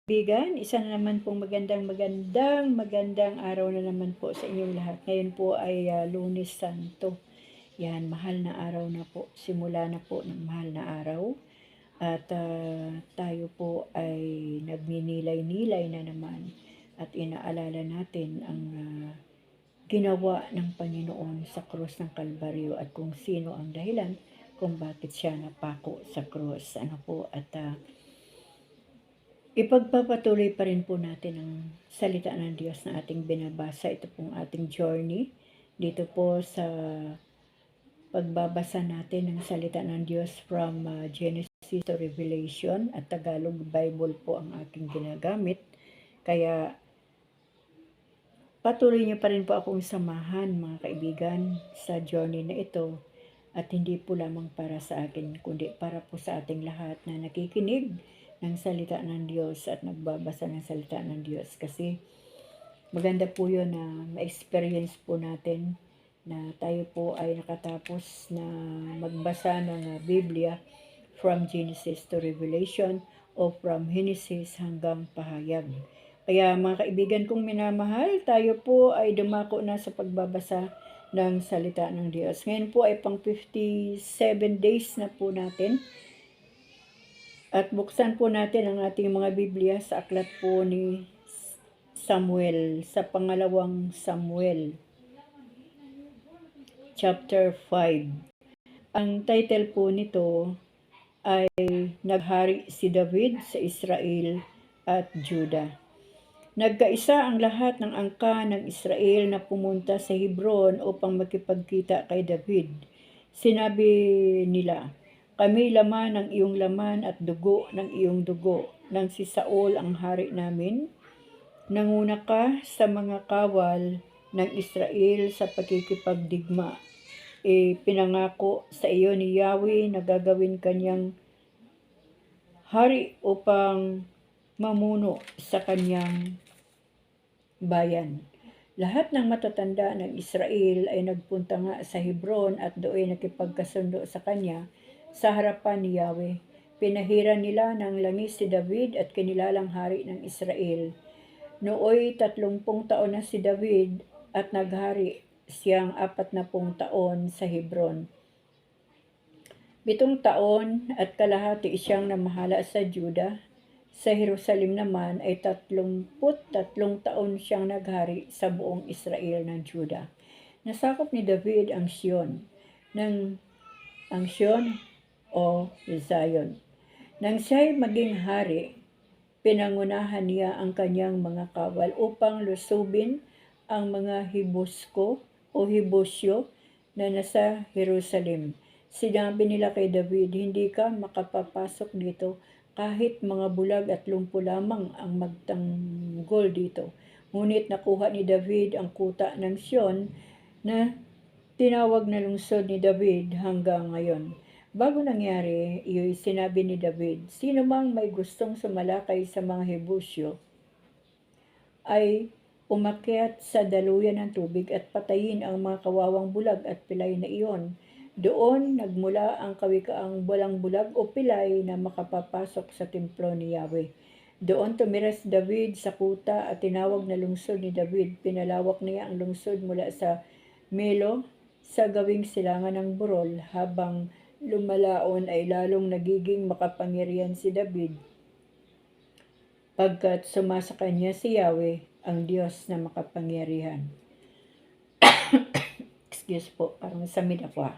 Kaibigan, isa na naman pong magandang araw na naman po sa inyong lahat. Ngayon po ay Lunes Santo. Yan, mahal na araw na po. Simula na po ng mahal na araw. At tayo po ay nagninilay-nilay na naman at inaalala natin ang ginawa ng Panginoon sa krus ng Kalbaryo at kung sino ang dahilan kung bakit siya napako sa krus. Ipagpapatuloy pa rin po natin ang salita ng Diyos na ating binabasa. Ito pong ating journey dito po sa pagbabasa natin ng salita ng Diyos from Genesis to Revelation at Tagalog Bible po ang aking ginagamit. Kaya patuloy niyo pa rin po akong samahan mga kaibigan sa journey na ito at hindi po lamang para sa akin kundi para po sa ating lahat na nakikinig ng salita ng Diyos at nagbabasa ng salita ng Diyos kasi maganda po yun na ma-experience po natin na tayo po ay nakatapos na magbasa ng Biblia from Genesis to Revelation o from Genesis hanggang Pahayag. Kaya mga kaibigan kong minamahal, tayo po ay dumako na sa pagbabasa ng salita ng Diyos. Ngayon po ay pang 57 days na po natin. At buksan po natin ang ating mga Biblia sa aklat po ni Samuel, sa pangalawang Samuel, chapter 5. Ang title po nito ay Naghari si David sa Israel at Juda. Nagkaisa ang lahat ng angka ng Israel na pumunta sa Hebron upang makipagkita kay David. Sinabi nila, "Kami laman ng iyong laman at dugo ng iyong dugo. Nang si Saul ang hari namin, nanguna ka sa mga kawal ng Israel sa pagkikipagdigma. Pinangako sa iyo ni Yahweh na gagawin kanyang hari upang mamuno sa kanyang bayan." Lahat ng matatanda ng Israel ay nagpunta nga sa Hebron at doon nakipagkasundo sa kanya sa harapan ni Yahweh. Pinahiran nila ng langis si David at kinilalang hari ng Israel. Nooy 30 taon na si David at naghari siyang 40 taon sa Hebron. 7 taon at kalahati siyang namahala sa Juda. Sa Jerusalem naman ay 33 taon siyang naghari sa buong Israel ng Juda. Nasakop ni David ang Sion o Zion. Nang siya'y maging hari, pinangunahan niya ang kanyang mga kawal upang lusubin ang mga Hibusko o Hibusyo na nasa Jerusalem. Sinabi nila kay David, "Hindi ka makapapasok dito kahit mga bulag at lumpo lamang ang magtanggol dito." Ngunit nakuha ni David ang kuta ng Sion na tinawag na lungsod ni David hanggang ngayon. Bago nangyari, iyo'y sinabi ni David, "Sino mang may gustong sumalakay sa mga Hebusyo ay umakyat sa daluyan ng tubig at patayin ang mga kawawang bulag at pilay na iyon. Doon nagmula ang kawikaang walang bulag o pilay na makapapasok sa templo ni Yahweh." Doon tumira si David sa kuta at tinawag na lungsod ni David. Pinalawak niya ang lungsod mula sa Melo sa gawing silangan ng Burol. Habang lumalaon ay lalong nagiging makapangyarihan si David pagkat sumasa kanya si Yahweh, ang Diyos na makapangyarihan. Excuse po, parang samid ako.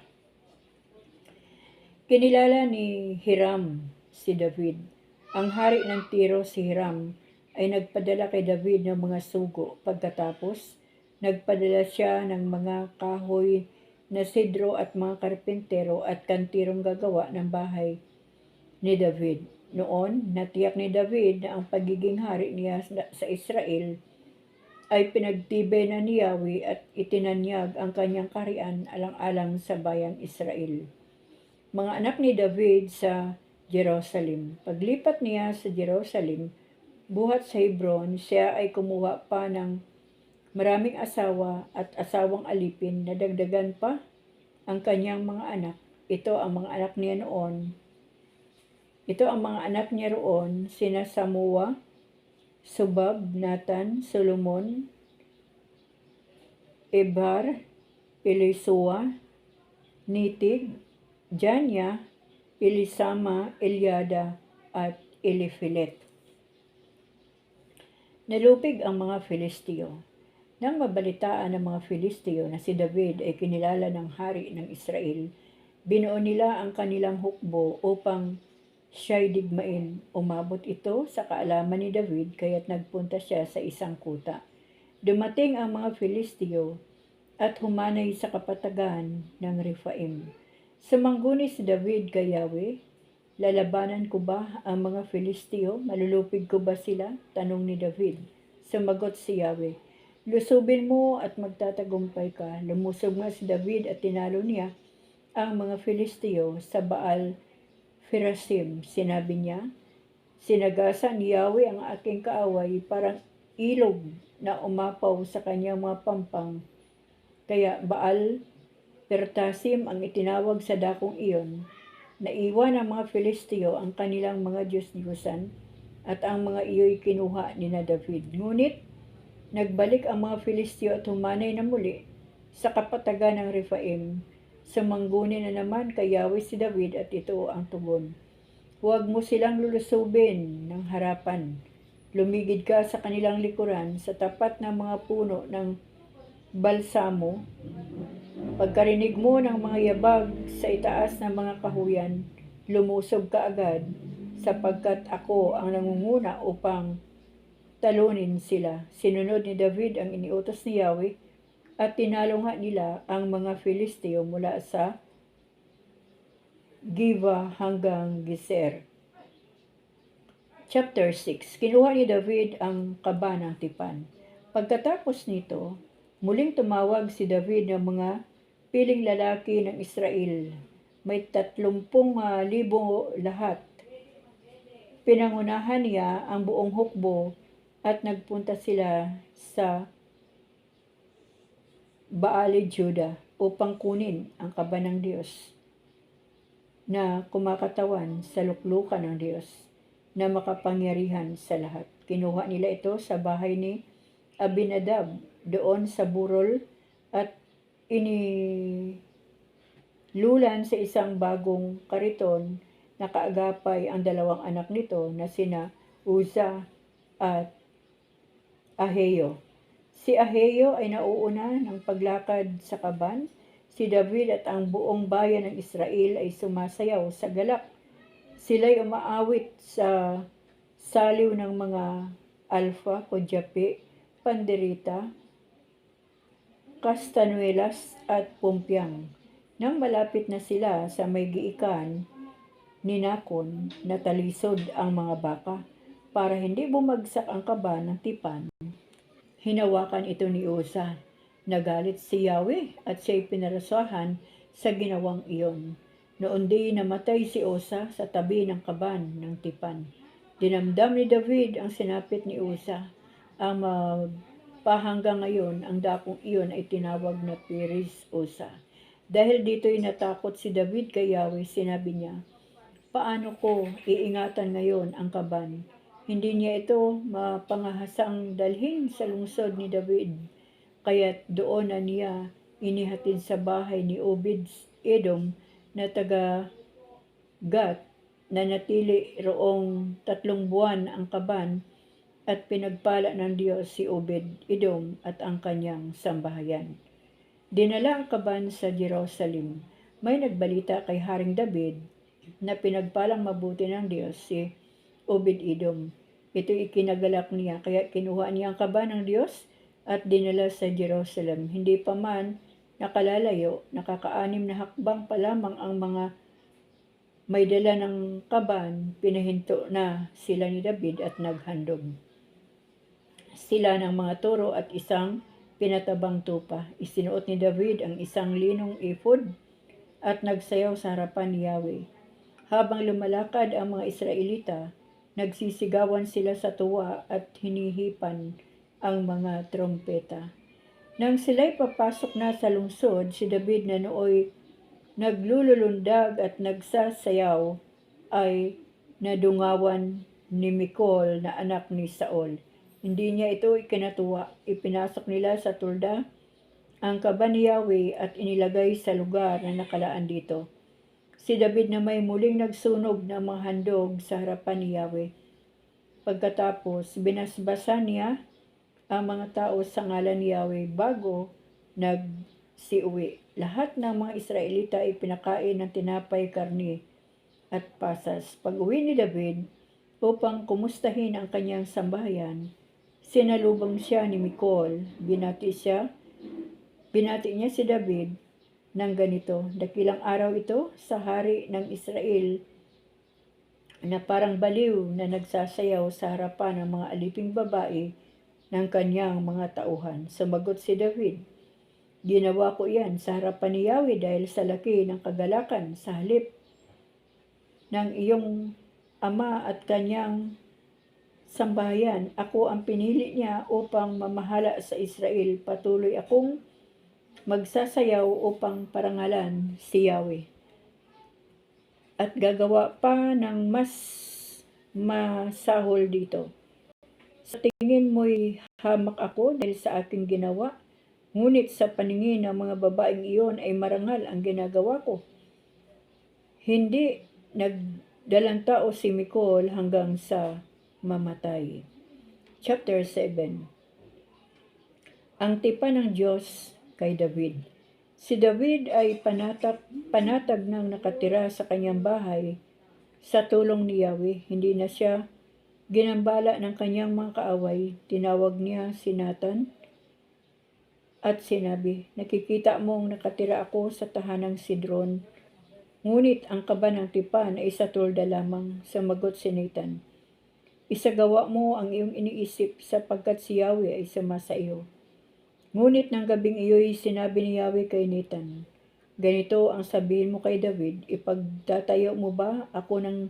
Kinilala ni Hiram si David. Ang hari ng Tiro si Hiram ay nagpadala kay David ng mga sugo. Pagkatapos, nagpadala siya ng mga kahoy na sidro at mga karpentero at kantirong gagawa ng bahay ni David. Noon, natiyak ni David na ang pagiging hari niya sa Israel ay pinagtibay na ni Yahweh at itinanyag ang kanyang kaharian alang-alang sa bayang Israel. Mga anak ni David sa Jerusalem. Paglipat niya sa Jerusalem, buhat sa Hebron, siya ay kumuha pa ng maraming asawa at asawang alipin na dagdagan pa ang kanyang mga anak. Ito ang mga anak niya roon, sina Samua, Sobab, Natan, Solomon, Ebar, Elisua, Nitig, Janya, Elisama, Eliada, at Eliphelet. Nalupig ang mga Filisteo. Nang mabalitaan ng mga Filisteo na si David ay kinilala ng hari ng Israel, binuo nila ang kanilang hukbo upang siya'y digmain. Umabot ito sa kaalaman ni David kaya't nagpunta siya sa isang kuta. Dumating ang mga Filisteo at humanay sa kapatagan ng Rephaim. Sumangguni si David kay Yahweh, "Lalabanan ko ba ang mga Filisteo? Malulupig ko ba sila?" Tanong ni David. Sumagot si Yahweh, "Lusubin mo at magtatagumpay ka." Lumusob nga si David at tinalo niya ang mga Filisteo sa Baal Perasim. Sinabi niya, "Sinagasan ni Yahweh ang aking kaaway, parang ilog na umapaw sa kanyang mga pampang." Kaya Baal Perasim ang itinawag sa dakong iyon. Naiwan ng mga Filisteo ang kanilang mga Diyos-Diyusan at ang mga iyo'y kinuha ni na David. Ngunit nagbalik ang mga Filisteo at humanay na muli sa kapatagan ng Rephaim. Sumangguni na naman kay Yahweh si David at ito ang tugon, "Huwag mo silang lulusubin ng harapan. Lumigid ka sa kanilang likuran sa tapat ng mga puno ng balsamo. Pagkarinig mo ng mga yabag sa itaas ng mga kahuyan, lumusob ka agad, sapagkat ako ang nangunguna upang talunin sila." Sinunod ni David ang iniutos ni Yahweh at tinalo nga nila ang mga Filisteo mula sa Giva hanggang Geser. Chapter 6. Kinuha ni David ang kaba ng tipan. Pagkatapos nito, muling tumawag si David ng mga piling lalaki ng Israel. May 30,000 lahat. Pinangunahan niya ang buong hukbo at nagpunta sila sa Baale, Juda upang kunin ang kaba ng Diyos na kumakatawan sa luklukan ng Diyos na makapangyarihan sa lahat. Kinuha nila ito sa bahay ni Abinadab doon sa burol at inilulan sa isang bagong kariton na kaagapay ang dalawang anak nito na sina Uza at Ahio. Si Ahio ay nauuna ng paglakad sa kaban. Si David at ang buong bayan ng Israel ay sumasayaw sa galak. Sila'y umaawit sa saliw ng mga alfa, kodyapi, pandereta, kastanuelas at pumpyang. Nang malapit na sila sa may giikan ni Nakon, natalisod ang mga baka. Para hindi bumagsak ang kaba ng tipan, hinawakan ito ni Uza. Nagalit si Yahweh at siya'y pinarasahan sa ginawang iyon. Noon di namatay si Uza sa tabi ng kaban ng tipan. Dinamdam ni David ang sinapit ni Uza. Ang pahanggang ngayon, ang dakong iyon ay tinawag na Perez Uza. Dahil dito'y natakot si David kay Yahweh, sinabi niya, "Paano ko iingatan ngayon ang kaban? Hindi niya ito mapangahasang dalhin sa lungsod ni David." Kaya't doon na niya inihatid sa bahay ni Obed-Edom na taga Gat, na natili roong 3 buwan ang kaban, at pinagpala ng Diyos si Obed-Edom at ang kanyang sambahayan. Dinala ang kaban sa Jerusalem. May nagbalita kay Haring David na pinagpalang mabuti ng Diyos si Obed-Edom. Ito'y ikinagalak niya, kaya kinuha niya ang kaban ng Diyos at dinala sa Jerusalem. Hindi pa man nakalalayo, nakaka-6 na hakbang pa lamang ang mga may dala ng kaban, pinahinto na sila ni David at naghandog sila ng mga toro at isang pinatabang tupa. Isinuot ni David ang isang linong ephod at nagsayaw sa harapan ni Yahweh. Habang lumalakad ang mga Israelita, nagsisigawan sila sa tuwa at hinihipan ang mga trompeta. Nang sila'y papasok na sa lungsod, si David na nooy naglululundag at nagsasayaw ay nadungawan ni Mikol na anak ni Saul. Hindi niya ito ikinatuwa. Ipinasok nila sa tulda ang kaba ni Yahweh at inilagay sa lugar na nakalaan dito. Si David na may muling nagsunog ng mga handog sa harapan ni Yahweh. Pagkatapos, binasbasan niya ang mga tao sa ngalan ni Yahweh bago nagsiuwi. Lahat ng mga Israelita ay pinakain ng tinapay, karne at pasas. Pag-uwi ni David upang kumustahin ang kanyang sambahayan, sinalubong siya ni Mikol. Binati niya si David ng ganito, dakilang araw ito sa hari ng Israel na parang baliw na nagsasayaw sa harapan ng mga aliping babae ng kanyang mga tauhan. Sumagot si David, ginawa ko iyan sa harapan ni Yahweh dahil sa laki ng kagalakan sa halip ng iyong ama at kanyang sambahayan. Ako ang pinili niya upang mamahala sa Israel. Patuloy akong magsasayaw upang parangalan si Yahweh. At gagawa pa ng mas masahol dito. Sa tingin mo'y hamak ako dahil sa aking ginawa, ngunit sa paningin ng mga babaeng iyon ay marangal ang ginagawa ko. Hindi nagdalang tao si Mikol hanggang sa mamatay. Chapter 7. Ang tipan ng Diyos kay David. Si David ay panatag nang nakatira sa kanyang bahay sa tulong ni Yahweh. Hindi na siya ginambala ng kanyang mga kaaway. Tinawag niya si Nathan at sinabi, nakikita mong nakatira ako sa tahanang Sidron, ngunit ang kaba ng tipan ay sa tulda lamang. Sumagot si Nathan, isagawa mo ang iyong iniisip sapagkat si Yahweh ay sama sa iyo. Ngunit ng gabing iyo'y sinabi ni Yahweh kay Nathan, ganito ang sabihin mo kay David, ipagtatayo mo ba ako ng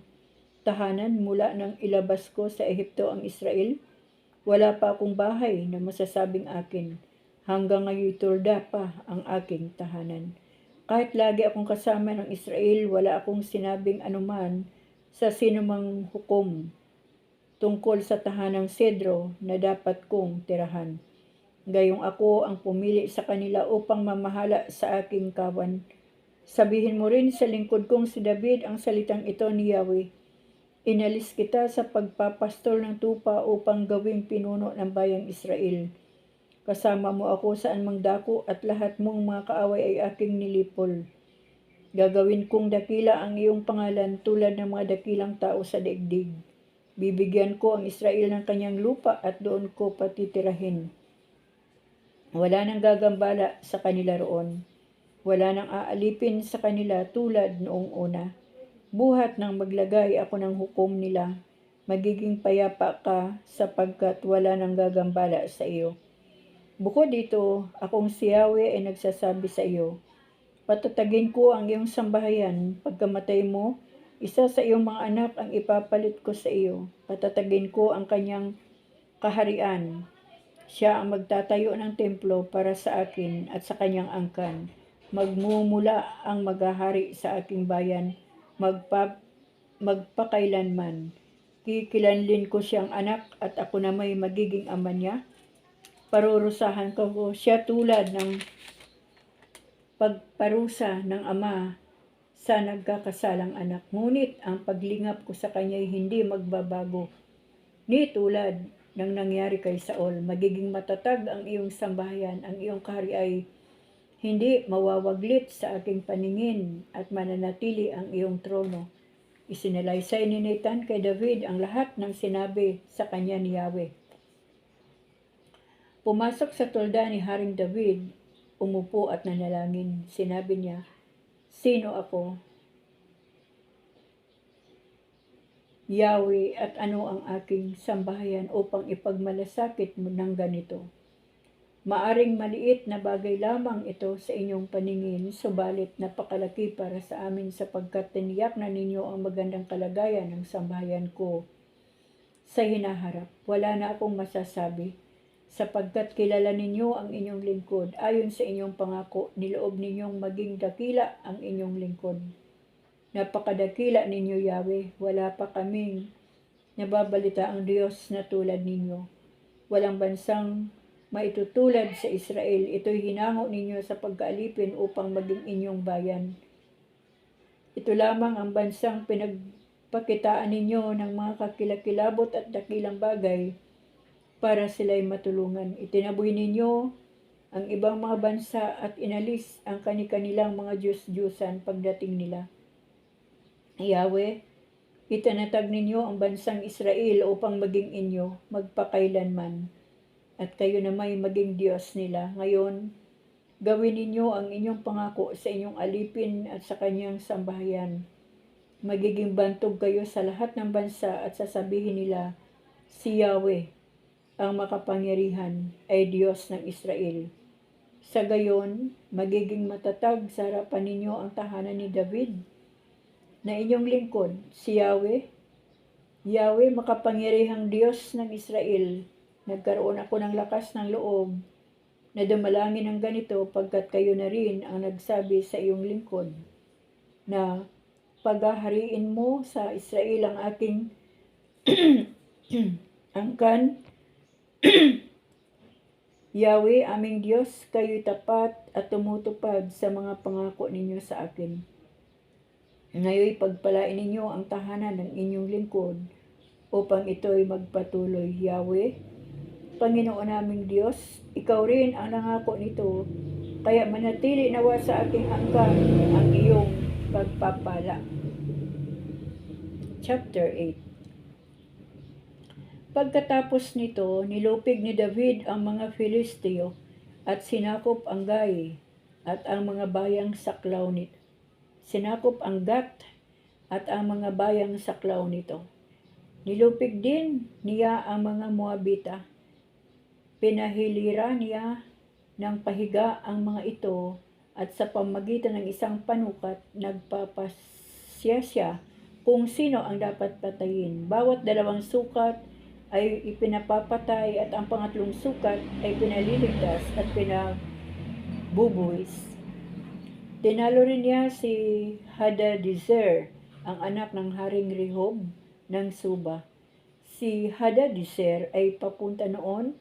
tahanan mula nang ilabas ko sa Ehipto ang Israel? Wala pa akong bahay na masasabing akin. Hanggang ngayon tulda pa ang aking tahanan. Kahit lagi akong kasama ng Israel, wala akong sinabing anuman sa sinumang hukom tungkol sa tahanang Sedro na dapat kong tirahan. Gayong ako ang pumili sa kanila upang mamahala sa aking kawan. Sabihin mo rin sa lingkod kong si David ang salitang ito ni Yahweh. Inalis kita sa pagpapastol ng tupa upang gawing pinuno ng bayang Israel. Kasama mo ako saan mang dako at lahat mong mga kaaway ay aking nilipol. Gagawin kong dakila ang iyong pangalan tulad ng mga dakilang tao sa daigdig. Bibigyan ko ang Israel ng kanyang lupa at doon ko patitirahin. Wala nang gagambala sa kanila roon. Wala nang aalipin sa kanila tulad noong una. Buhat nang maglagay ako ng hukom nila, magiging payapa ka sapagkat wala nang gagambala sa iyo. Bukod dito, akong si Yahweh ay nagsasabi sa iyo, patatagin ko ang iyong sambahayan. Pagkamatay mo, isa sa iyong mga anak ang ipapalit ko sa iyo. Patatagin ko ang kanyang kaharian. Siya ang magtatayo ng templo para sa akin at sa kanyang angkan. Magmumula ang maghahari sa aking bayan, magpakailanman. Kikilanlin ko siyang anak at ako na may magiging ama niya. Parurusahan ko siya tulad ng pagparusa ng ama sa nagkakasalang anak. Ngunit ang paglingap ko sa kanya ay hindi magbabago. Ni tulad ng nangyari kay Saul, magiging matatag ang iyong sambahayan, ang iyong kahari ay hindi mawawaglit sa aking paningin at mananatili ang iyong trono. Isinalaysay ni Nathan kay David ang lahat ng sinabi sa kanya ni Yahweh. Pumasok sa tulda ni Haring David, umupo at nanalangin. Sinabi niya, sino ako, Yahweh, at ano ang aking sambahayan upang ipagmalasakit mo ng ganito? Maaring maliit na bagay lamang ito sa inyong paningin, subalit napakalaki para sa amin sapagkat tiniyak na ninyo ang magandang kalagayan ng sambahayan ko sa hinaharap. Wala na akong masasabi, sapagkat kilala ninyo ang inyong lingkod. Ayon sa inyong pangako, niloob ninyong maging dakila ang inyong lingkod. Napakadakila ninyo, Yahweh. Wala pa kaming nababalita ang Diyos na tulad ninyo. Walang bansang maitutulad sa Israel. Ito'y hinango ninyo sa pagkaalipin upang maging inyong bayan. Ito lamang ang bansang pinagpakitaan ninyo ng mga kakilakilabot at dakilang bagay para sila'y matulungan. Itinaboy ninyo ang ibang mga bansa at inalis ang kanilang mga Diyos-Diyusan pagdating nila. Yahweh, itinatag ninyo ang bansang Israel upang maging inyo magpakailanman, at kayo na may maging Diyos nila. Ngayon, gawin ninyo ang inyong pangako sa inyong alipin at sa kanyang sambahayan. Magiging bantog kayo sa lahat ng bansa at sasabihin nila, si Yahweh, ang makapangyarihan, ay Diyos ng Israel. Sa gayon, magiging matatag sa harapan ninyo ang tahanan ni David, na inyong lingkod, si Yahweh. Yahweh, makapangyarihang Diyos ng Israel, nagkaroon ako ng lakas ng loob na dumalangin ng ganito pagkat kayo na rin ang nagsabi sa iyong lingkod na paghahariin mo sa Israel ang aking angkan. Yahweh, aming Diyos, kayo'y tapat at tumutupad sa mga pangako ninyo sa akin. Ngayon'y pagpalain ninyo ang tahanan ng inyong lingkod upang ito'y magpatuloy. Yahweh, Panginoon naming Diyos, ikaw rin ang nangako nito, kaya manatili nawa sa aking angkan ang iyong pagpapala. Chapter 8. Pagkatapos nito, nilupig ni David ang mga Filisteo at sinakop ang Gai at ang mga bayang saklaw nito. Sinakop ang Gat at ang mga bayang saklaw nito. Nilupig din niya ang mga Moabita. Pinahilira niya ng pahiga ang mga ito at sa pamagitan ng isang panukat, nagpapasya siya kung sino ang dapat patayin. Bawat dalawang sukat ay ipinapapatay at ang pangatlong sukat ay pinaliligtas at pinabubuwis. Tinalo rin niya si Hadadezer, ang anak ng Haring Rehob ng Suba. Si Hadadezer ay papunta noon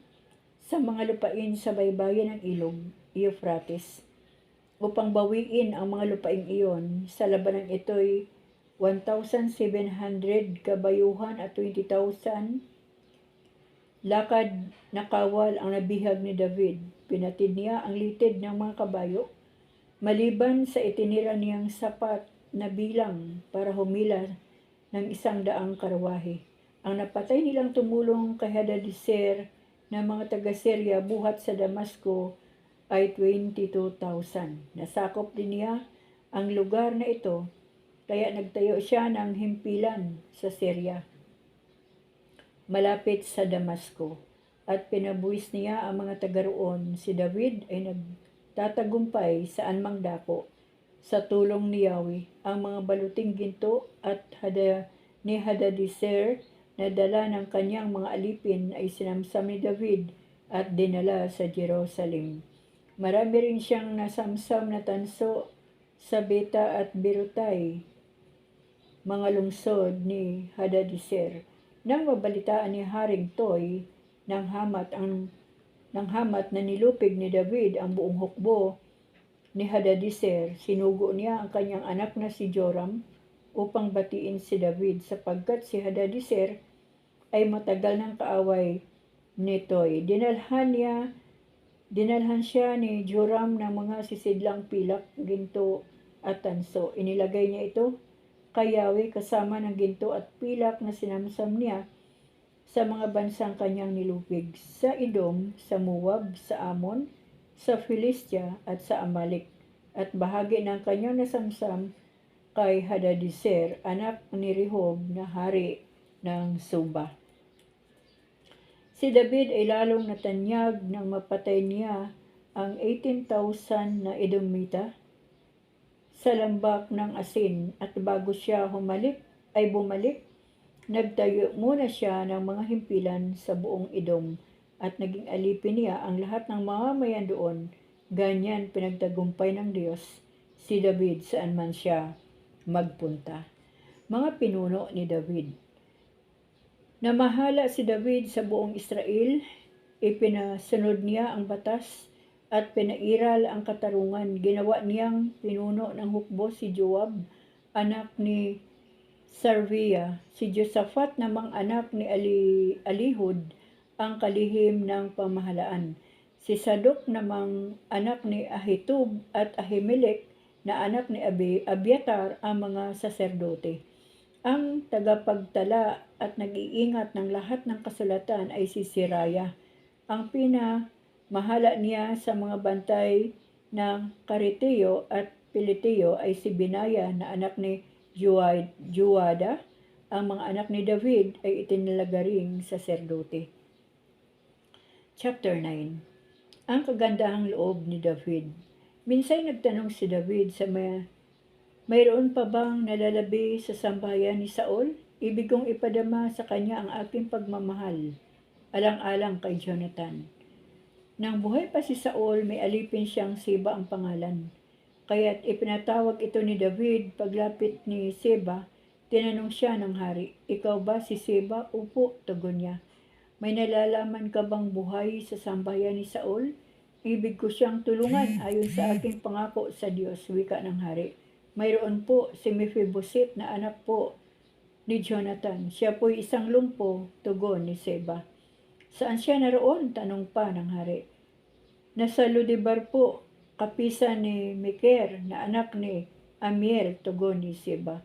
sa mga lupain sa baybayin ng ilog, Euphrates, upang bawiin ang mga lupaing iyon. Sa labanang ito'y 1,700 kabayuhan at 20,000 lakad na kawal ang nabihag ni David. Pinatid niya ang litid ng mga kabayo, maliban sa itinira niyang sapat na bilang para humila ng 100 karwahe. Ang napatay nilang tumulong kay Hadadezer na mga taga-Syria buhat sa Damasco ay 22,000. Nasakop din niya ang lugar na ito, kaya nagtayo siya ng himpilan sa Syria, malapit sa Damasco, at pinabuwis niya ang mga taga roon. Si David ay nagtatagumpay sa anumang dako sa tulong ni Yahweh. Ang mga baluting ginto at ni Hadadezer na dala ng kanyang mga alipin ay sinamsam ni David at dinala sa Jerusalem. Marami rin siyang nasamsam na tanso sa Beta at Birutay, mga lungsod ni Hadadezer. Nang mabalitaan ni Haring Toy ng hamat na nilupig ni David ang buong hukbo ni Hadadezer, sinugo niya ang kanyang anak na si Joram upang batiin si David, sapagkat si Hadadezer ay matagal ng kaaway ni Toy. Dinalhan siya ni Joram ng mga sisidlang pilak, ginto at tanso. Inilagay niya ito kay Yahweh kasama ng ginto at pilak na sinamsam niya sa mga bansang kanyang nilupig, sa Edom, sa Moab, sa Ammon, sa Philistia at sa Amalek, at bahagi ng kanyang nasamsam kay Hadadezer, anak ni Rehob na hari ng Suba. Si David ay lalong natanyag nang mapatay niya ang 18,000 na Edomita sa lambak ng asin, at bago siya bumalik, nagtayo muna siya ng mga himpilan sa buong Edom at naging alipin niya ang lahat ng mamamayan doon. Ganyan pinagtagumpay ng Diyos si David saan man siya magpunta. Mga pinuno ni David. Namahala si David sa buong Israel ipinasunod niya ang batas at pinairal ang katarungan. Ginawa niyang pinuno ng hukbo si Joab, anak ni Sarvia. Si Josaphat namang anak ni Alihud ang kalihim ng pamahalaan. Si Sadok namang anak ni Ahitub at Ahimelech na anak ni Abiatar ang mga saserdote. Ang tagapagtala at nag-iingat ng lahat ng kasulatan ay si Seraya. Ang pinamahala niya sa mga bantay ng Kariteo at Piliteo ay si Binaya na anak ni Juada. Ang mga anak ni David ay itinalagaring saserdote. Chapter 9. Ang kagandahang loob ni David. Minsan nagtanong si David sa mayroon pa bang nalalabi sa sambahayan ni Saul? Ibig kong ipadama sa kanya ang aking pagmamahal, alang-alang kay Jonathan. Nang buhay pa si Saul, may alipin siyang Siba ang pangalan. Kaya't ipinatawag ito ni David. Paglapit ni Siba, tinanong siya ng hari, "Ikaw ba si Siba?" "Upo," tugon niya. "May nalalaman ka bang buhay sa sambahayan ni Saul? Ibig ko siyang tulungan ayon sa aking pangako sa Diyos," wika ng hari. "Mayroon po si Mephibosheth na anak po ni Jonathan. Siya po'y isang lumpo," tugon ni Siba. "Saan siya naroon?" tanong pa ng hari. "Nasa Lodebar po, kapisan ni Miker na anak ni Amiel," tugon ni Siba.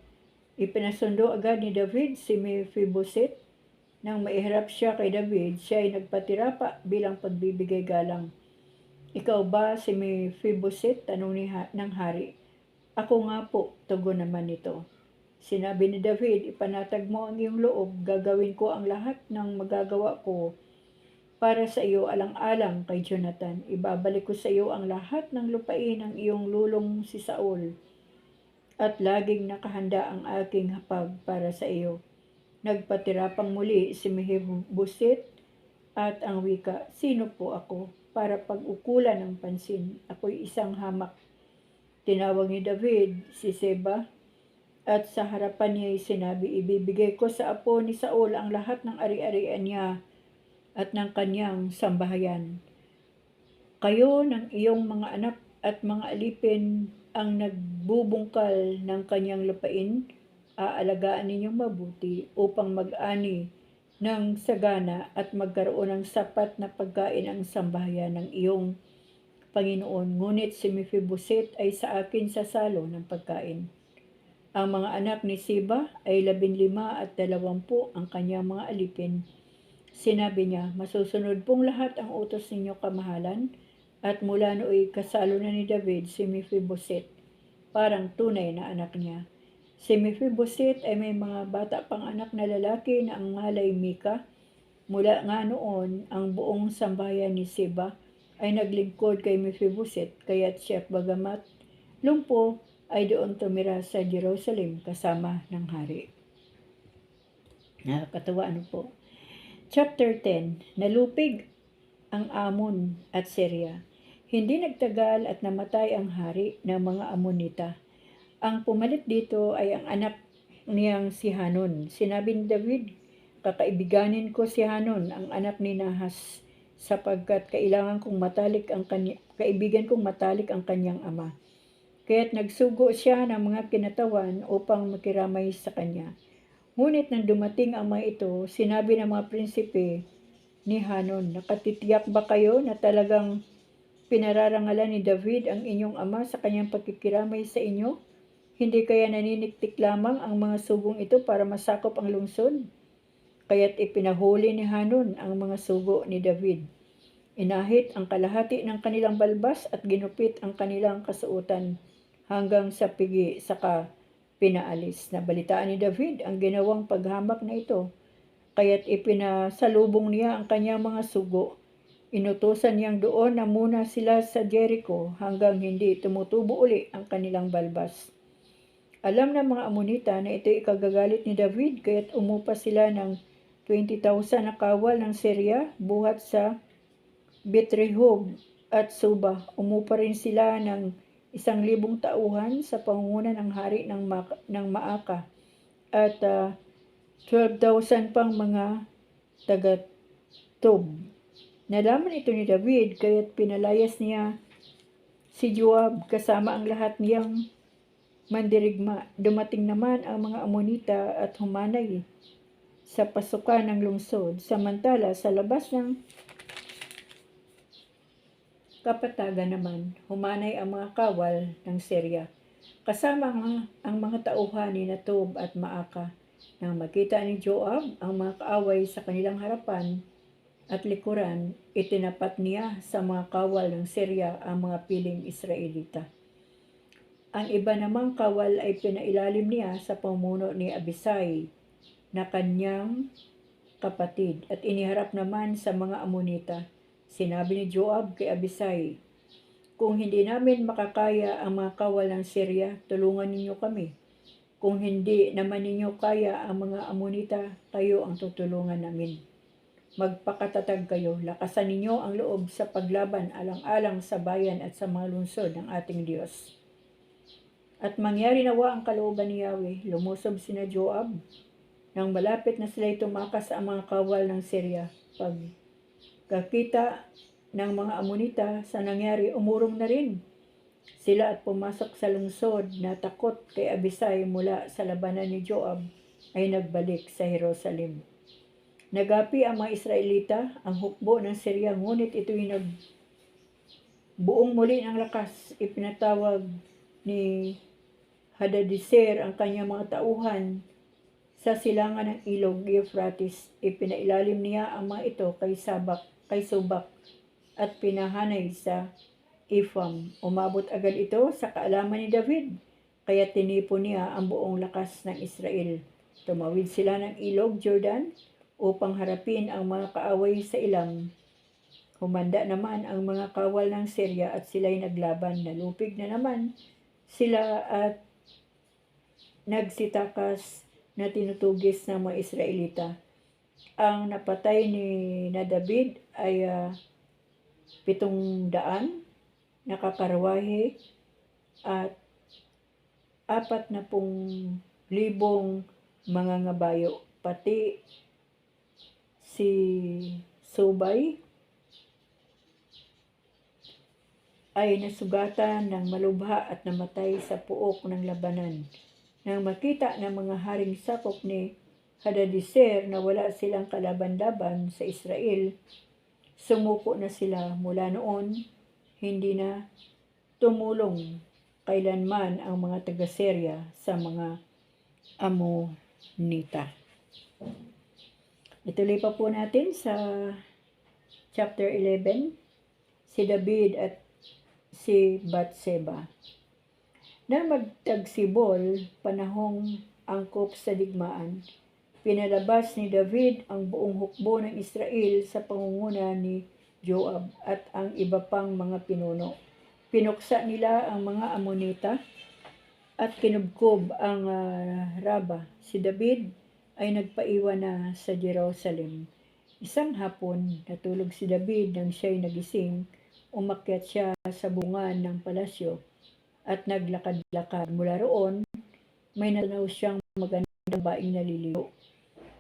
Ipinasundo agad ni David si Mephibosheth. Nang maiharap siya kay David, siya ay nagpatira pa bilang pagbibigay galang. "Ikaw ba si Mephibosheth?" tanong ng hari. "Ako nga po," tugon naman nito. Sinabi ni David, "Ipanatag mo ang iyong loob, gagawin ko ang lahat ng magagawa ko para sa iyo alang-alang kay Jonathan. Ibabalik ko sa iyo ang lahat ng lupain ng iyong lulong si Saul, at laging nakahanda ang aking hapag para sa iyo." Nagpatira pang muli si Mephibosheth at ang wika, "Sino po ako para pag-ukulan ng pansin? Ako'y isang hamak." Tinawag ni David si Siba at sa harapan niya ay sinabi, "Ibibigay ko sa apo ni Saul ang lahat ng ari-arian niya at ng kanyang sambahayan. Kayo ng iyong mga anak at mga alipin ang nagbubungkal ng kanyang lupain, aalagaan ninyong mabuti upang mag-ani ng sagana at magkaroon ng sapat na pagkain ang sambahayan ng iyong Panginoon. Ngunit si Mephibosheth ay sa akin sasalo ng pagkain." Ang mga anak ni Siba ay 15 at 20 ang kanyang mga alipin. Sinabi niya, "Masusunod pong lahat ang utos ninyo, kamahalan." At mula nooy kasalo na ni David si Mephibosheth, parang tunay na anak niya. Si Mephibosheth ay may mga bata pang anak na lalaki na ang ngalay Mika. Mula nga noon, ang buong sambahayan ni Siba ay naglingkod kay Mephibosheth, kaya't siya bagamat lumpo ay doon tumira sa Jerusalem kasama ng hari. Nakakatawa, ano po? Chapter 10. Nalupig ang Amon at Syria. Hindi nagtagal at namatay ang hari ng mga Amonita. Ang pumalit dito ay ang anak niyang si Hanon. Sinabi ni David, "Kakaibiganin ko si Hanon, ang anak ni Nahas, sapagkat kaibigan kong matalik ang kanyang ama." Kaya't nagsugo siya ng mga kinatawan upang makiramay sa kanya. Ngunit nang dumating ang mga ito, sinabi ng mga prinsipe ni Hanon, "Nakatitiyak ba kayo na talagang pinararangalan ni David ang inyong ama sa kanyang pagkikiramay sa inyo? Hindi kaya naniniktik lamang ang mga sugong ito para masakop ang lungsod?" Kaya't ipinahuli ni Hanon ang mga sugo ni David. Inahit ang kalahati ng kanilang balbas at ginupit ang kanilang kasuotan hanggang sa pigi, saka pinaalis. Nabalitaan ni David ang ginawang paghamak na ito, kaya't ipinasalubong niya ang kanyang mga sugo. Inutusan niyang doon na muna sila sa Jericho hanggang hindi tumutubo uli ang kanilang balbas. Alam ng mga Amonita na ito'y ikagagalit ni David, kaya't umupa sila ng 20,000 na kawal ng Syria buhat sa Beth-rehob at Suba. Umupa rin sila ng 1,000 tauhan sa pangunguna ng hari ng Maaka at 12,000 pang mga taga-Tob. Nalaman ito ni David, kaya't pinalayas niya si Joab kasama ang lahat niyang mandirigma. Dumating naman ang mga Amonita at humanay sa pasukan ng lungsod. Samantala, sa labas ng kapatagan naman, humanay ang mga kawal ng Syria. Kasama ang mga tauhan ni Tob at Maaka. Nang makita ni Joab ang mga kaaway sa kanilang harapan at likuran, itinapat niya sa mga kawal ng Syria ang mga piling Israelita. Ang iba namang kawal ay pinailalim niya sa pamuno ni Abisai na kanyang kapatid at iniharap naman sa mga Amonita. Sinabi ni Joab kay Abisai, "Kung hindi namin makakaya ang mga kawal ng Syria, tulungan ninyo kami. Kung hindi naman ninyo kaya ang mga Amonita, kayo ang tutulungan namin. Magpakatatag kayo, lakasan ninyo ang loob sa paglaban alang-alang sa bayan at sa mga lungsod ng ating Diyos." At mangyari nawa ang kalooban ni Yahweh, lumusob sina Joab. Nang malapit na sila'y tumakas ang mga kawal ng Syria, pagkakita ng mga Amonita sa nangyari, umurong na rin sila at pumasok sa lungsod na takot kay Abisai mula sa labanan ni Joab ay nagbalik sa Jerusalem. Nagapi ang mga Israelita ang hukbo ng Syria, ngunit ito'y nagbuong muli ng lakas. Ipinatawag ni Hadadezer ang kanyang mga tauhan sa silangan ng ilog Euphrates. Ipinailalim niya ang mga ito kay Subak at pinahanay sa Ephraim. Umabot agad ito sa kaalaman ni David, kaya tinipon niya ang buong lakas ng Israel. Tumawid sila ng ilog Jordan upang harapin ang mga kaaway sa ilang. Humanda naman ang mga kawal ng Syria at sila'y naglaban. Nalupig na naman sila at nagsitakas na tinutugis ng mga Israelita. Ang napatay ni David ay 700 nakakarwahe at 40,000 mga ngabayo, pati si Subay ay nasugatan ng malubha at namatay sa puok ng labanan. Nang makita ng mga haring sakop ni Hadadezer na wala silang kalaban-laban sa Israel, sumuko na sila. Mula noon, hindi na tumulong kailanman ang mga taga-Syria sa mga Amonita. Ituloy pa po natin sa chapter 11, si David at si Batseba. Nang magtagsibol, panahong angkop sa digmaan, pinalabas ni David ang buong hukbo ng Israel sa pangunguna ni Joab at ang iba pang mga pinuno. Pinuksa nila ang mga Amonita at kinubkob ang Raba. Si David ay nagpaiwan na sa Jerusalem. Isang hapon, natulog si David nang siya'y nagising. Umakyat siya sa bungan ng palasyo at naglakad-lakad. Mula roon, may natanaw siyang magandang babaeng naliligo.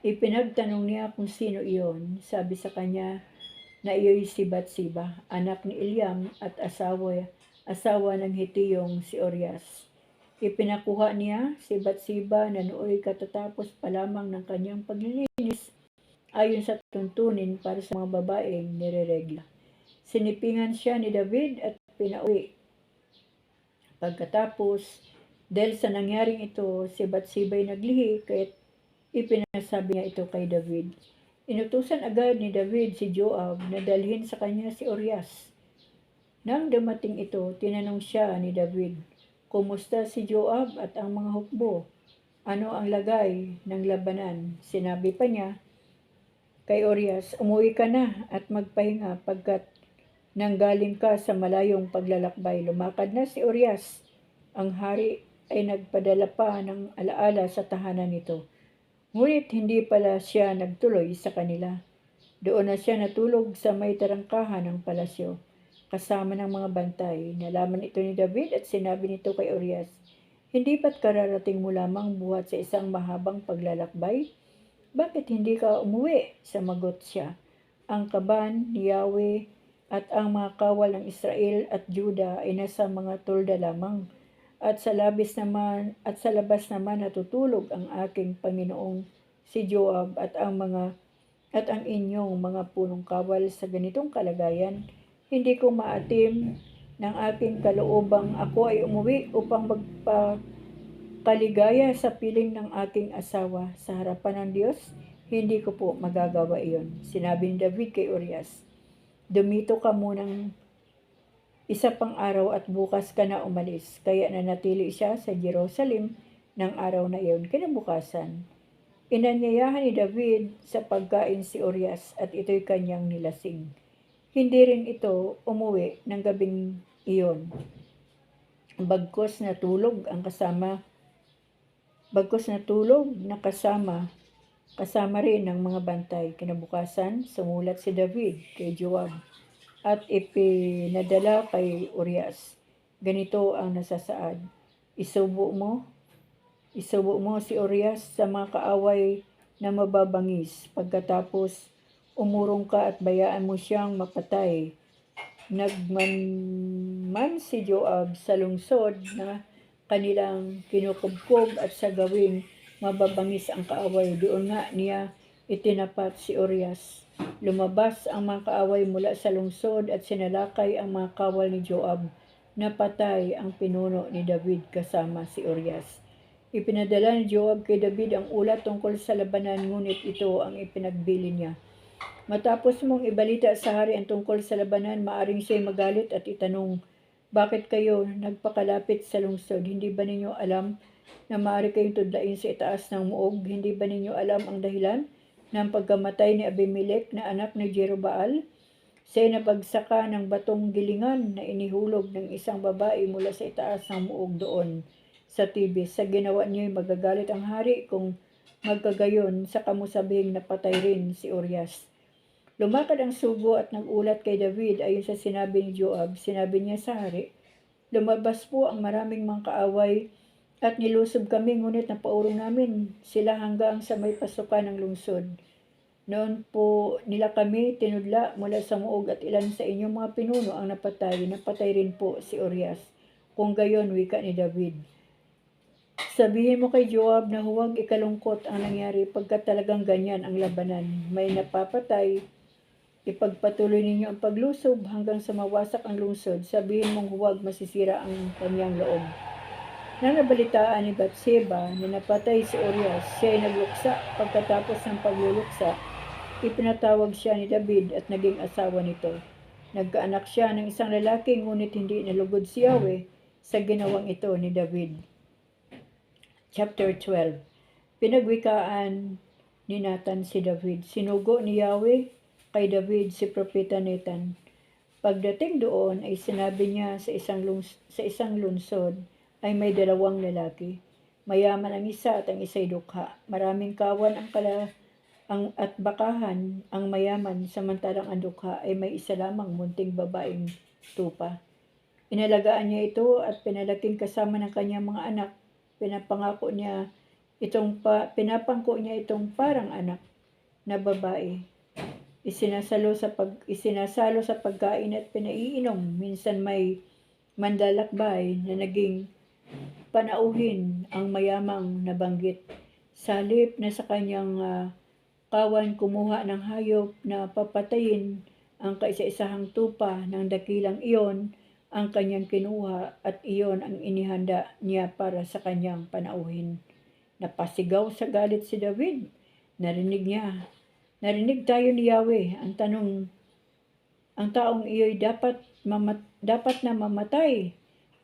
Ipinagtanong niya kung sino iyon. Sabi sa kanya na iyo'y si Batseba, anak ni Eliam at asawa ng Hitiyong si Urias. Ipinakuha niya si Batseba na nooy katatapos pa lamang ng kanyang paglilinis ayon sa tuntunin para sa mga babaeng nireregla. Sinipingan siya ni David at pinauwi. Pagkatapos, dahil sa nangyaring ito, si Batseba ay naglihi, kaya't ipinasabi niya ito kay David. Inutusan agad ni David si Joab na dalhin sa kanya si Urias. Nang dumating ito, tinanong siya ni David, "Kumusta si Joab at ang mga hukbo? Ano ang lagay ng labanan?" Sinabi pa niya kay Urias, "Umuwi ka na at magpahinga pagkat nanggaling ka sa malayong paglalakbay." Lumakad na si Urias. Ang hari ay nagpadala pa ng alaala sa tahanan nito. Ngunit hindi pala siya nagtuloy sa kanila. Doon na siya natulog sa may tarangkahan ng palasyo, kasama ng mga bantay. Nalaman ito ni David at sinabi nito kay Urias, "Hindi ba't kararating mo lamang buhat sa isang mahabang paglalakbay? Bakit hindi ka umuwi?" Samagot siya, ang kaban ni Yahweh at ang mga kawal ng Israel at Juda ay nasa mga tolda lamang. At sa labas naman natutulog ang aking Panginoong si Joab at ang inyong mga punong kawal. Sa ganitong kalagayan, hindi ko maatim ng aking kaloobang ako ay umuwi upang magpakaligaya sa piling ng aking asawa sa harapan ng Diyos. Hindi ko po magagawa iyon. Sinabi ni David kay Urias, dumito ka munang isa pang araw at bukas ka na umalis. Kaya nanatili siya sa Jerusalem ng araw na iyon. Kinabukasan, inanyayahan ni David sa pagkain si Urias at ito'y kanyang nilasing. Hindi rin ito umuwi ng gabing iyon. Bagkus natulog na kasama rin ng mga bantay. Kinabukasan, sumulat si David kay Joab at ipinadala kay Urias. Ganito ang nasasaad, Isubo mo si Urias sa mga kaaway na mababangis. Pagkatapos, umurong ka at bayaan mo siyang mapatay. Nagmanman si Joab sa lungsod na kanilang kinukubkob at sa gawing mababangis ang kaaway. Doon nga niya itinapat si Urias. Lumabas ang mga kaaway mula sa lungsod at sinalakay ang mga kawal ni Joab. Napatay ang pinuno ni David kasama si Urias. Ipinadala ni Joab kay David ang ulat tungkol sa labanan, ngunit ito ang ipinagbili niya. Matapos mong ibalita sa hari ang tungkol sa labanan, maaring siya'y magalit at itanong, bakit kayo nagpakalapit sa lungsod? Hindi ba ninyo alam na maaari kayong tudlain sa itaas ng muog? Hindi ba ninyo alam ang dahilan ng pagkamatay ni Abimelech na anak ni Jerubbaal? Siya'y nabagsaka ng batong gilingan na inihulog ng isang babae mula sa itaas ng muog doon sa Tibis. Sa ginawa niyo'y magagalit ang hari kung magkagayon sa kamusabing napatay rin si Urias. Lumakad ang sugo at nagulat kay David ayon sa sinabi ni Joab. Sinabi niya sa hari, lumabas po ang maraming mga kaaway at nilusob kami, ngunit napaurong namin sila hanggang sa may pasukan ng lungsod. Noon po nila kami tinudla mula sa muog at ilan sa inyong mga pinuno ang napatay. Napatay rin po si Urias. Kung gayon, wika ni David, sabihin mo kay Joab na huwag ikalungkot ang nangyari pagkat talagang ganyan ang labanan. May napapatay. Ipagpatuloy ninyo ang paglusob hanggang sa mawasak ang lungsod. Sabihin mong huwag masisira ang kanyang loob. Nang nabalitaan ni Bathsheba na napatay si Urias, siya ay nagluksa. Pagkatapos ng pagluluksa, ipinatawag siya ni David at naging asawa nito. Nagkaanak siya ng isang lalaki, ngunit hindi nalugod si Yahweh sa ginawang ito ni David. Chapter 12. Pinagwikaan ni Nathan si David. Sinugo ni Yahweh kay David si Propeta Nathan. Pagdating doon ay sinabi niya sa isang lunsod ay may dalawang lalaki. Mayaman ang isa at ang isa'y dukha. Maraming kawan at bakahan ang mayaman, samantalang ang dukha ay may isa lamang munting babaeng tupa. Inalagaan niya ito at pinalaking kasama ng kanyang mga anak. Pinapangko niya itong parang anak na babae. Isinasalo sa pagkain at pinaiinom. Minsan may manlalakbay na naging panauhin ang mayamang nabanggit. Sa halip na sa kanyang kawan kumuha ng hayop na papatayin ang kaisa-isahang tupa ng dakilang iyon ang kanyang kinuha at iyon ang inihanda niya para sa kanyang panauhin. Napasigaw sa galit si David. Narinig tayo ni Yahweh. Ang taong iyo'y dapat na mamatay.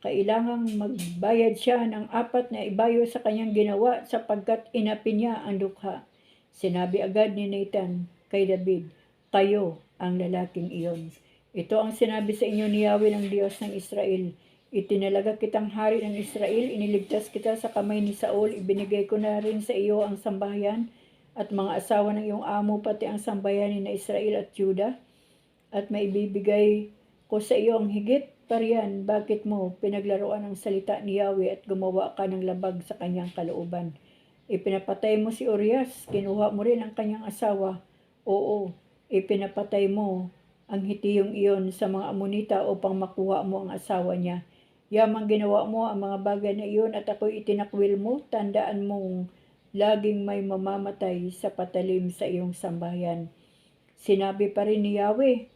Kailangang magbayad siya ng 4 na ibayo sa kanyang ginawa sapagkat inapi niya ang dukha. Sinabi agad ni Nathan kay David, kayo ang lalaking iyon. Ito ang sinabi sa inyo ni Yahweh ng Diyos ng Israel. Itinalaga kitang hari ng Israel, iniligtas kita sa kamay ni Saul, ibinigay ko na rin sa iyo ang sambahayan at mga asawa ng iyong amo, pati ang sambayanin na Israel at Juda, at maibibigay ko sa iyo ang higit pa riyan. Bakit mo pinaglaruan ang salita ni Yahweh at gumawa ka ng labag sa kanyang kalooban? Ipinapatay mo si Urias, kinuha mo rin ang kanyang asawa. Oo, ipinapatay mo ang hitiyong iyon sa mga Amonita upang makuha mo ang asawa niya. Yamang ginawa mo ang mga bagay na iyon at ako'y itinakwil mo, tandaan mong laging may mamamatay sa patalim sa iyong sambahayan. Sinabi pa rin ni Yahweh,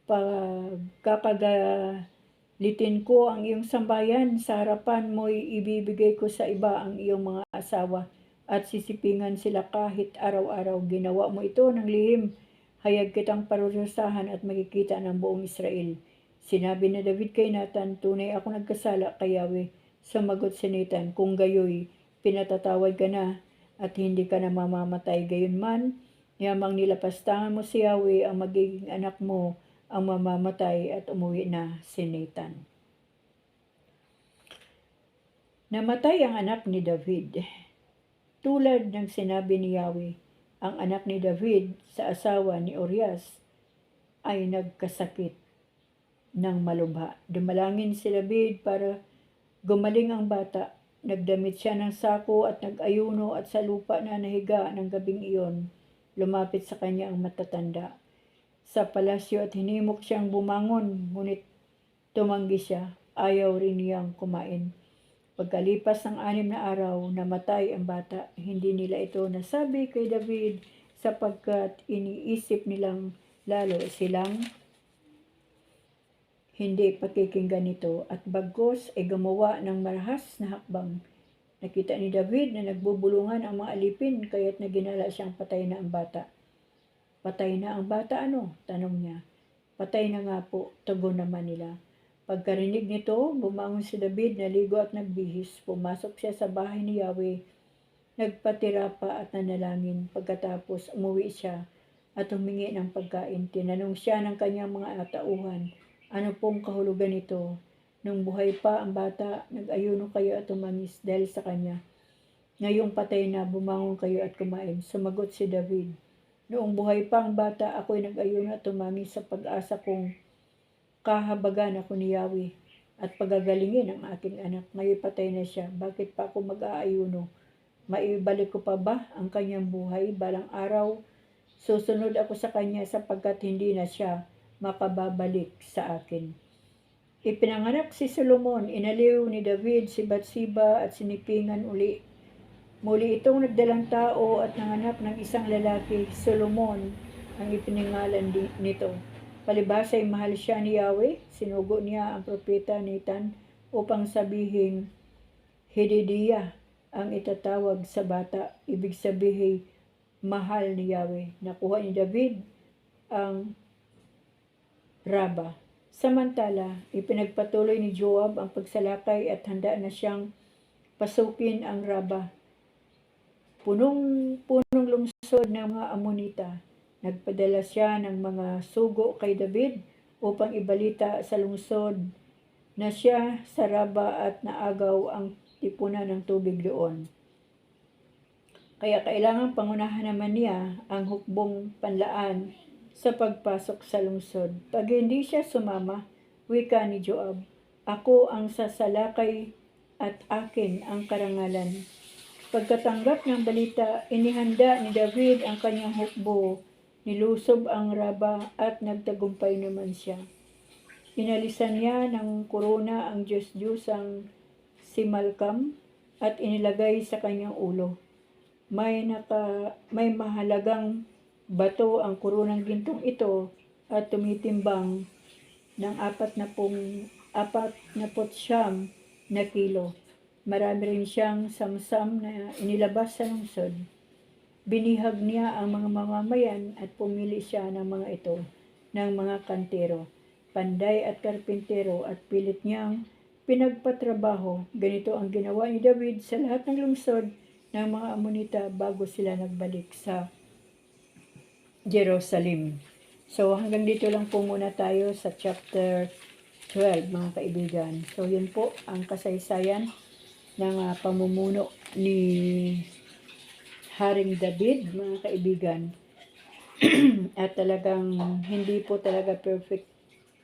pagkakagalitin ko ang iyong sambahayan, sa harapan mo'y ibibigay ko sa iba ang iyong mga asawa at sisipingan sila kahit araw-araw. Ginawa mo ito ng lihim, hayag kitang parurusahan at makikita ng buong Israel. Sinabi ni David kay Nathan, tunay ako nagkasala kay Yahweh. Sumagot si Nathan, kung gayoy, pinatatawad ka na at hindi ka na mamamatay. Gayon man, yamang nilapastangan mo si Yahweh, ang magiging anak mo ang mamamatay, at umuwi na si Nathan. Namatay ang anak ni David. Tulad ng sinabi ni Yahweh, ang anak ni David sa asawa ni Urias ay nagkasakit ng malubha. Dumalangin si David para gumaling ang bata. Nagdamit siya ng sako at nag-ayuno, at sa lupa na nahiga ng gabing iyon, lumapit sa kanya ang matatanda sa palasyo at hinimok siyang bumangon, ngunit tumanggi siya. Ayaw rin niyang kumain. Pagkalipas ng 6 na araw, namatay ang bata. Hindi nila ito nasabi kay David sapagkat iniisip nilang lalo silang hindi pakikinggan nito, at bagkos ay gumawa ng marahas na hakbang. Nakita ni David na nagbubulungan ang mga alipin, kaya't naginala siyang patay na ang bata. Patay na ang bata ano? Tanong niya. Patay na nga po, tugon naman nila. Pagkarinig nito, bumangon si David, naligo at nagbihis. Pumasok siya sa bahay ni Yahweh, nagpatira pa at nanalangin. Pagkatapos umuwi siya at humingi ng pagkain. Tinanong siya ng kanyang mga tauhan, ano pong kahulugan nito? Nung buhay pa ang bata, nag-ayuno kayo at tumangis dahil sa kanya. Ngayong patay na, bumangon kayo at kumain. Sumagot si David, noong buhay pa ang bata, ako'y nag-ayuno at tumangis sa pag-asa kong kahabagan ako ni Yahweh at pagagalingin ang aking anak. Ngayon patay na siya, bakit pa ako mag-aayuno? Maibalik ko pa ba ang kanyang buhay? Balang araw, susunod ako sa kanya sapagkat hindi na siya makababalik sa akin. Ipinanganak si Solomon, inaliw ni David si Bathsheba at sinipingan uli. Muli itong nagdalang tao at nanganak ng isang lalaki. Solomon ang ipinangalan nito. Palibhas ay mahal siya ni Yahweh. Sinugo niya ang propeta Nathan upang sabihin, Hididiah ang itatawag sa bata. Ibig sabihin, mahal ni Yahweh. Nakuha ni David ang Raba. Samantala, ipinagpatuloy ni Joab ang pagsalakay at handa na siyang pasukin ang Raba, punong lungsod ng mga Amonita. Nagpadala siya ng mga sugo kay David upang ibalita sa lungsod na siya sa Raba at naagaw ang tipunan ng tubig doon. Kaya kailangang pangunahan naman niya ang hukbong panlaan sa pagpasok sa lungsod. Pag hindi siya sumama, wika ni Joab, ako ang sasalakay at akin ang karangalan. Pagkatanggap ng balita, inihanda ni David ang kanyang hukbo, nilusob ang Raba at nagtagumpay naman siya. Inalisan niya ng korona ang Diyos-Diyosang si Malkam at inilagay sa kanyang ulo. May mahalagang bato ang koronang gintong ito at tumitimbang ng 49 na kilo. Marami rin siyang samsam na inilabas sa lungsod. Binihag niya ang mga mamamayan at pumili siya ng mga ito ng mga kantero, panday at karpintero at pilit niyang pinagpatrabaho. Ganito ang ginawa ni David sa lahat ng lungsod ng mga Amonita bago sila nagbalik sa Jerusalem. So hanggang dito lang po muna tayo sa chapter 12 mga kaibigan. So yun po ang kasaysayan ng pamumuno ni Haring David mga kaibigan. At talagang hindi po talaga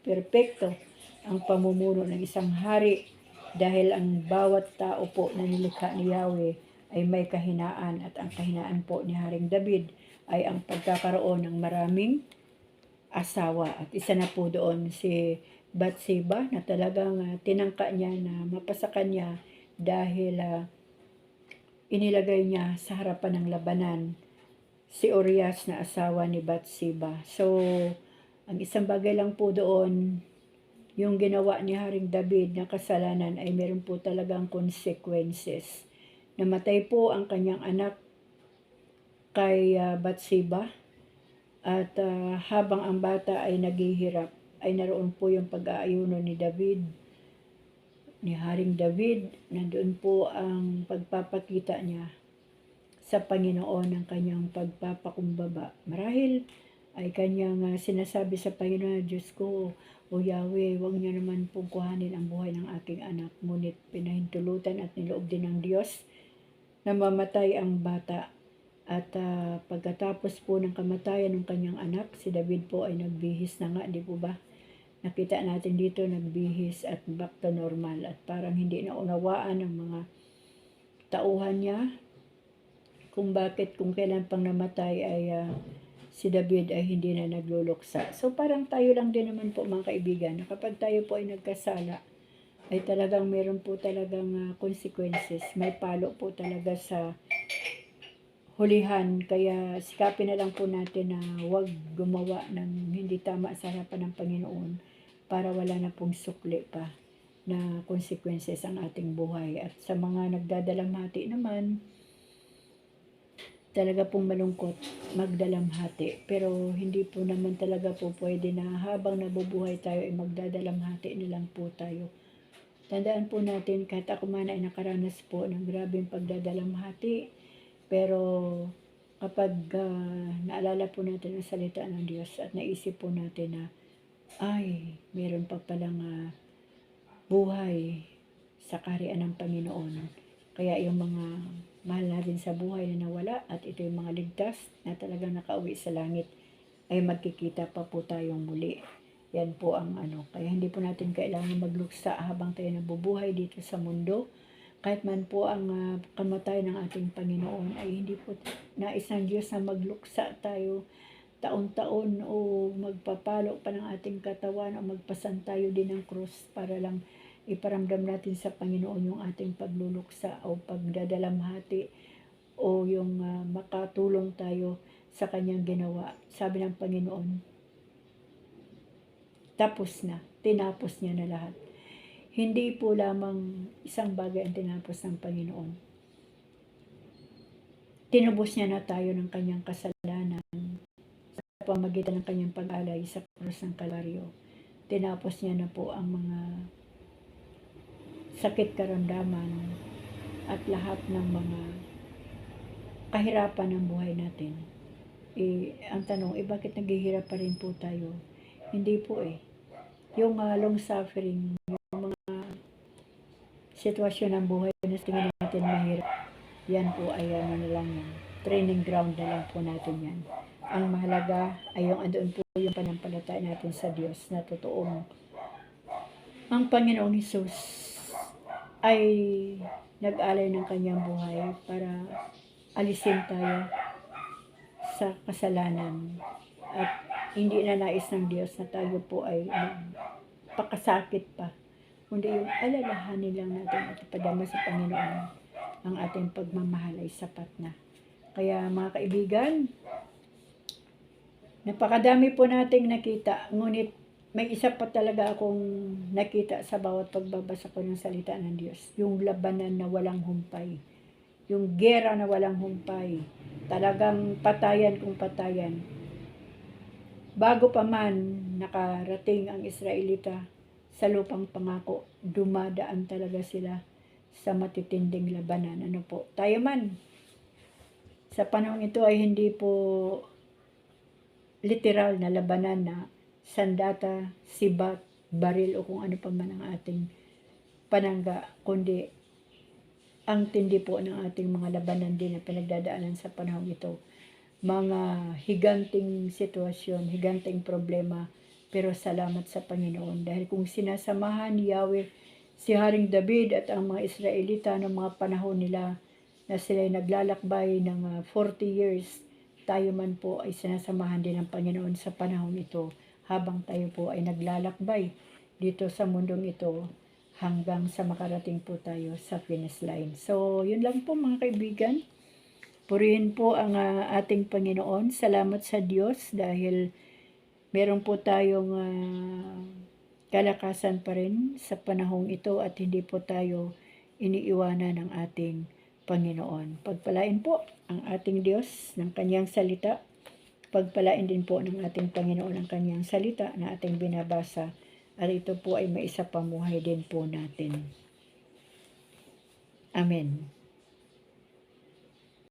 perfecto ang pamumuno ng isang hari dahil ang bawat tao po na nilikha ni Yahweh ay may kahinaan, at ang kahinaan po ni Haring David ay ang pagkakaroon ng maraming asawa. At isa na po doon si Bathsheba na talagang tinangka niya na mapasakan niya dahil inilagay niya sa harapan ng labanan si Urias na asawa ni Bathsheba. So, ang isang bagay lang po doon, yung ginawa ni Haring David na kasalanan ay meron po talagang consequences. Namatay po ang kanyang anak kay Bathsheba at habang ang bata ay naghihirap, ay naroon po yung pag-aayuno ni David, ni Haring David. Nandoon po ang pagpapakita niya sa Panginoon ng kanyang pagpapakumbaba. Marahil ay kanyang sinasabi sa Panginoon, Diyos ko, O Yahweh, huwag niyo naman pong kuhanin ang buhay ng aking anak. Ngunit pinahintulutan at niloob din ng Diyos na mamatay ang bata. At pagkatapos po ng kamatayan ng kanyang anak, si David po ay nagbihis na nga, di po ba? Nakita natin dito, nagbihis at back to normal. At parang hindi na unawaan ng mga tauhan niya kung bakit, kung kailan pang namatay ay si David ay hindi na nagluluksa. So parang tayo lang din naman po mga kaibigan, na kapag tayo po ay nagkasala, ay talagang meron po talagang consequences. May palo po talaga sa hulihan. Kaya sikapin na lang po natin na huwag gumawa ng hindi tama sa harapan ng Panginoon para wala na pong sukli pa na consequences ang ating buhay. At sa mga nagdadalamhati naman, talaga pong malungkot magdalamhati. Pero hindi po naman talaga po pwede na habang nabubuhay tayo ay magdadalamhati na lang po tayo. Tandaan po natin, kahit ako man ay nakaranas po ng grabing pagdadalamhati, pero kapag naalala po natin ang salita ng Diyos at naisip po natin na ay, meron pa palang buhay sa kaharian ng Panginoon. Kaya yung mga mahal natin sa buhay na nawala at ito yung mga ligtas na talagang nakauwi sa langit ay magkikita pa po tayong muli. Yan po ang kaya hindi po natin kailangan magluksa habang tayo nabubuhay dito sa mundo. Kahit man po ang kamatayan ng ating Panginoon ay hindi po nais ng Diyos na magluksa tayo taon-taon o magpapalo pa ng ating katawan o magpasan tayo din ng krus para lang iparamdam natin sa Panginoon yung ating pagluluksa o pagdadalamhati o yung makatulong tayo sa kanyang ginawa. Sabi ng Panginoon, tapos na, tinapos niya na lahat. Hindi po lamang isang bagay ang tinapos ng Panginoon. Tinubos niya na tayo ng kanyang kasalanan sa pamamagitan ng kanyang pag-alay sa krus ng Kalbaryo. Tinapos niya na po ang mga sakit karamdaman at lahat ng mga kahirapan ng buhay natin. Ang tanong, bakit naghihirap pa rin po tayo? Hindi po yung long suffering, yung mga sitwasyon ng buhay na tingin natin mahirap, yan po ay na lang yan. Training ground na lang po natin yan. Ang mahalaga ay yung andoon po yung panampalataya natin sa Diyos na totoong ang Panginoong Hesus ay nag-alay ng kanyang buhay para alisin tayo sa kasalanan at hindi na nais ng Diyos na tayo po ay magpakasakit pa, kundi yung alalahanin lang natin at ipadama sa Panginoon ang ating pagmamahal ay sapat na. Kaya mga kaibigan, napakadami po nating nakita, ngunit may isa pa talaga akong nakita sa bawat pagbabasa ko ng salita ng Diyos. Yung labanan na walang humpay. Yung gera na walang humpay. Talagang patayan kung patayan. Bago pa man nakarating ang Israelita sa lupang pangako, dumadaan talaga sila sa matitinding labanan. Ano po? Tayo man, sa panahon ito ay hindi po literal na labanan na sandata, sibat, baril o kung ano pa man ang ating panangga, kundi ang tindi po ng ating mga labanan din na pinagdadaanan sa panahon ito. Mga higanting sitwasyon, higanting problema, pero salamat sa Panginoon. Dahil kung sinasamahan ni Yahweh si Haring David at ang mga Israelita ng mga panahon nila na sila'y naglalakbay ng 40 years, tayo man po ay sinasamahan din ng Panginoon sa panahon ito. habang tayo po ay naglalakbay dito sa mundong ito hanggang sa makarating po tayo sa finish line. So, yun lang po mga kaibigan. Purihin po ang ating Panginoon. Salamat sa Diyos dahil meron po tayong kalakasan pa rin sa panahong ito at hindi po tayo iniiwanan ng ating Panginoon. Pagpalain po ang ating Diyos ng kanyang salita. Pagpalain din po ng ating Panginoon ang kanyang salita na ating binabasa. At ito po ay maisapamuhay din po natin. Amen.